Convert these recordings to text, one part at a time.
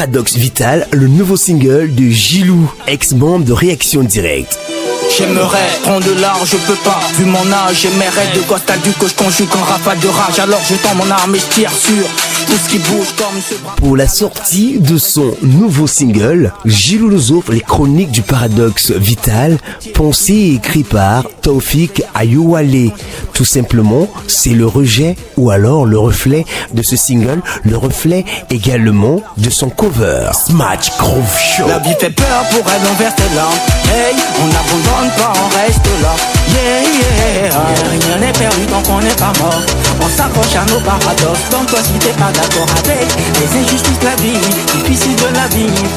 Paradoxe Vital, le nouveau single de Gilou, ex-membre de Réaction Directe. J'aimerais prendre de l'art, je peux pas, vu mon âge, j'aimerais de costal du que je conjugue en rafale de rage. Alors je tends mon arme et je tire sur tout ce qui bouge comme ce bras. Pour la sortie de son nouveau single, Gilou nous offre les chroniques du Paradoxe Vital, pensé et écrit par Taoufik Ayouale. Tout simplement, c'est le rejet ou alors le reflet de ce single, le reflet également de son cover. Smash Groove Show. La vie fait peur pour elle, on verse tes larmes. Hey, on abandonne pas, on reste là. Yeah, yeah. Rien n'est perdu tant qu'on n'est pas mort. On s'accroche à nos paradoxes. Donc toi si t'es pas d'accord avec les injustices de la vie, difficile de la vivre.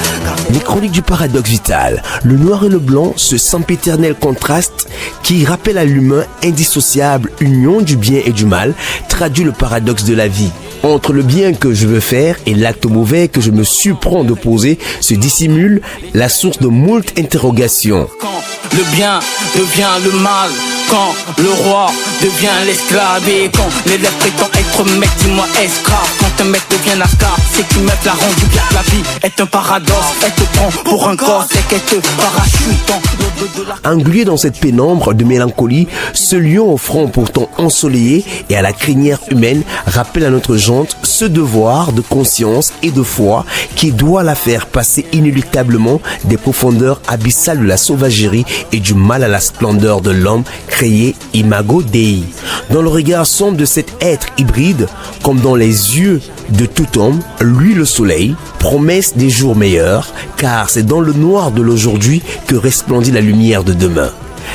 Les chroniques du Paradoxe Vital, le noir et le blanc, ce sempiternel contraste qui rappelle à l'humain indissociable union du bien et du mal, traduit le paradoxe de la vie. Entre le bien que je veux faire et l'acte mauvais que je me surprends de poser se dissimule la source de moult interrogations. Quand le bien devient le mal, quand le roi devient l'esclave, et quand l'élève prétend être maître, dis-moi esclave. Quand un maître devient esclave, c'est qu'il maître l'a rendu bien. La vie est un paradoxe, elle te prend pour un gosse et qu'elle te parachute dans l'aube de la... Englué dans cette pénombre de mélancolie, ce lion au front pourtant ensoleillé et à la crinière humaine rappelle à notre gente ce devoir de conscience et de foi qui doit la faire passer inéluctablement des profondeurs abyssales de la sauvagerie et du mal à la splendeur de l'homme créé imago Dei. Dans le regard sombre de cet être hybride, comme dans les yeux de tout homme, lui le soleil, promesse des jours meilleurs, car c'est dans le noir de l'aujourd'hui que resplendit la lumière de demain.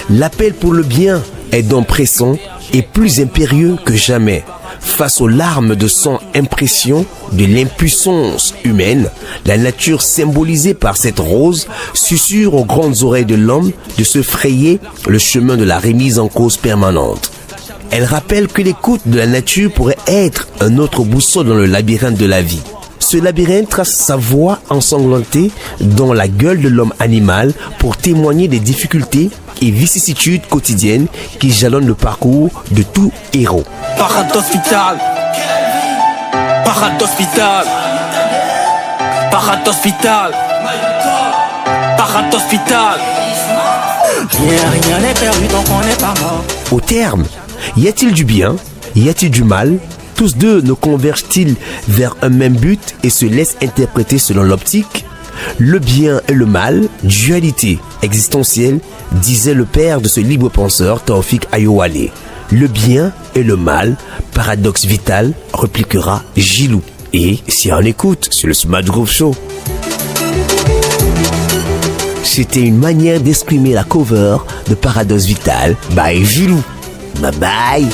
L'appel pour le bien est donc pressant et plus impérieux que jamais. Face aux larmes de sang impression de l'impuissance humaine, la nature symbolisée par cette rose susurre aux grandes oreilles de l'homme de se frayer le chemin de la remise en cause permanente. Elle rappelle que l'écoute de la nature pourrait être un autre boussole dans le labyrinthe de la vie. Ce labyrinthe trace sa voie ensanglantée dans la gueule de l'homme animal pour témoigner des difficultés et vicissitudes quotidiennes qui jalonnent le parcours de tout héros. Paradoxe Vital, Paradoxe Vital, Paradoxe Vital, Paradoxe Vital. Rien n'est perdu tant qu'on n'est pas mort. Au terme, y a-t-il du bien? Y a-t-il du mal? Tous deux ne convergent-ils vers un même but et se laissent interpréter selon l'optique? Le bien et le mal, dualité existentielle, disait le père de ce libre penseur Taoufik Ayouale. Le bien et le mal, paradoxe vital, répliquera Gilou. Et si on écoute sur le Smash Groove Show. C'était une manière d'exprimer la cover de Paradoxe Vital by Gilou. Bye bye.